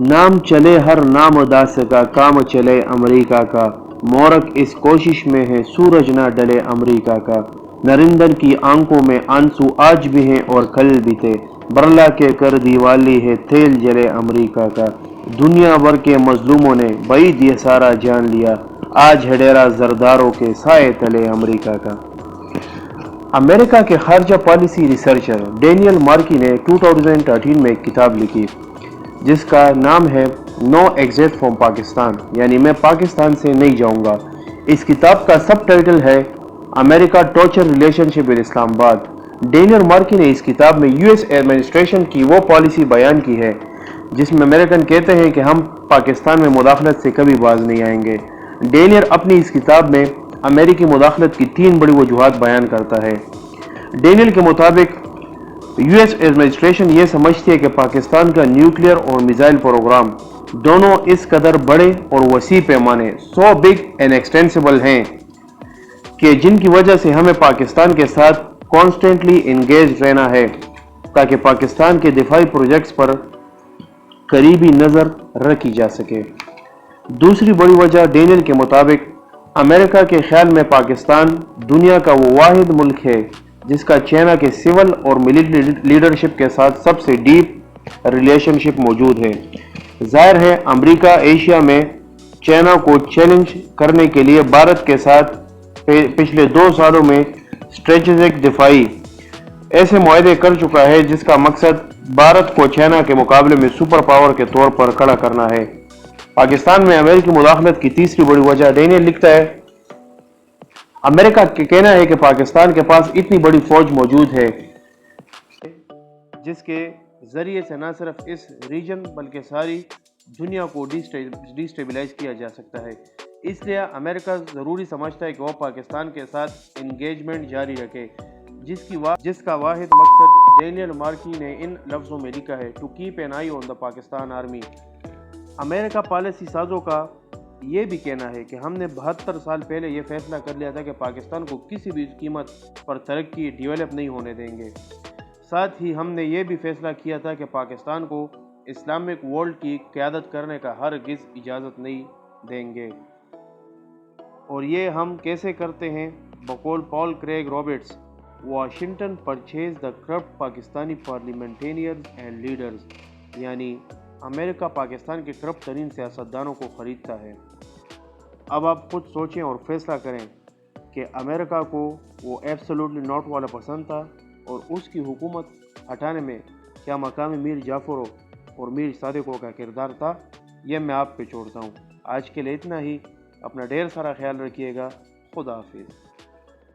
نام چلے ہر نام داس کا، کام چلے امریکہ کا، مورک اس کوشش میں ہے سورج نہ ڈلے امریکہ کا، نریندر کی آنکھوں میں آنسو آج بھی ہیں اور کل بھی تھے، برلا کے کر دیوالی ہے تیل جلے امریکہ کا، دنیا بھر کے مظلوموں نے بعید یہ سارا جان لیا، آج ہے ڈیرا زرداروں کے سائے تلے امریکہ کا۔ امریکہ کے خارجہ پالیسی ریسرچر ڈینیل مارکی نے 2013 میں ایک کتاب لکھی جس کا نام ہے نو ایگزٹ فرام پاکستان، یعنی میں پاکستان سے نہیں جاؤں گا۔ اس کتاب کا سب ٹائٹل ہے امریکہ ٹارچر ریلیشن شپ ود اسلام آباد۔ ڈینیل مارکی نے اس کتاب میں یو ایس ایڈمنسٹریشن کی وہ پالیسی بیان کی ہے جس میں امریکن کہتے ہیں کہ ہم پاکستان میں مداخلت سے کبھی باز نہیں آئیں گے۔ ڈینیل اپنی اس کتاب میں امریکی مداخلت کی 3 بڑی وجوہات بیان کرتا ہے۔ ڈینیل کے مطابق یو ایس ایڈمنسٹریشن یہ سمجھتی ہے کہ پاکستان کا نیوکلیئر اور میزائل پروگرام دونوں اس قدر بڑے اور وسیع پیمانے سو بگ اینڈ ایکسٹینسیبل ہیں کہ جن کی وجہ سے ہمیں پاکستان کے ساتھ کانسٹنٹلی انگیج رہنا ہے تاکہ پاکستان کے دفاعی پروجیکٹس پر قریبی نظر رکھی جا سکے۔ دوسری بڑی وجہ ڈینیل کے مطابق امریکہ کے خیال میں پاکستان دنیا کا وہ واحد ملک ہے جس کا چائنا کے سول اور ملٹری لیڈرشپ کے ساتھ سب سے ڈیپ ریلیشن شپ موجود ہے۔ ظاہر ہے امریکہ ایشیا میں چائنا کو چیلنج کرنے کے لیے بھارت کے ساتھ پچھلے 2 سالوں میں اسٹریٹجک دفاعی ایسے معاہدے کر چکا ہے جس کا مقصد بھارت کو چائنا کے مقابلے میں سپر پاور کے طور پر کھڑا کرنا ہے۔ پاکستان میں امریکی مداخلت کی تیسری بڑی وجہ ڈینیل لکھتا ہے امریکہ کا کہنا ہے کہ پاکستان کے پاس اتنی بڑی فوج موجود ہے جس کے ذریعے سے نہ صرف اس ریجن بلکہ ساری دنیا کو ڈیسٹیبلائز کیا جا سکتا ہے۔ اس لیے امریکہ ضروری سمجھتا ہے کہ وہ پاکستان کے ساتھ انگیجمنٹ جاری رکھے جس کا واحد مقصد ڈینیل مارکی نے ان لفظوں میں لکھا ہے to keep an eye on the Pakistan army. امریکہ پالیسی سازوں کا یہ بھی کہنا ہے کہ ہم نے 72 سال پہلے یہ فیصلہ کر لیا تھا کہ پاکستان کو کسی بھی قیمت پر ترقی ڈیولپ نہیں ہونے دیں گے۔ ساتھ ہی ہم نے یہ بھی فیصلہ کیا تھا کہ پاکستان کو اسلامک ورلڈ کی قیادت کرنے کا ہرگز اجازت نہیں دیں گے۔ اور یہ ہم کیسے کرتے ہیں؟ بقول Paul Craig Roberts, Washington purchase the corrupt Pakistani parliamentarians and leaders, یعنی امریکہ پاکستان کے کرپٹ ترین سیاستدانوں کو خریدتا ہے۔ اب آپ خود سوچیں اور فیصلہ کریں کہ امریکہ کو وہ ایبسولوٹلی ناٹ والا پسند تھا اور اس کی حکومت ہٹانے میں کیا مقامی میر جعفروں اور میر صادقوں کا کردار تھا؟ یہ میں آپ پہ چھوڑتا ہوں۔ آج کے لیے اتنا ہی، اپنا ڈھیر سارا خیال رکھیے گا۔ خدا حافظ۔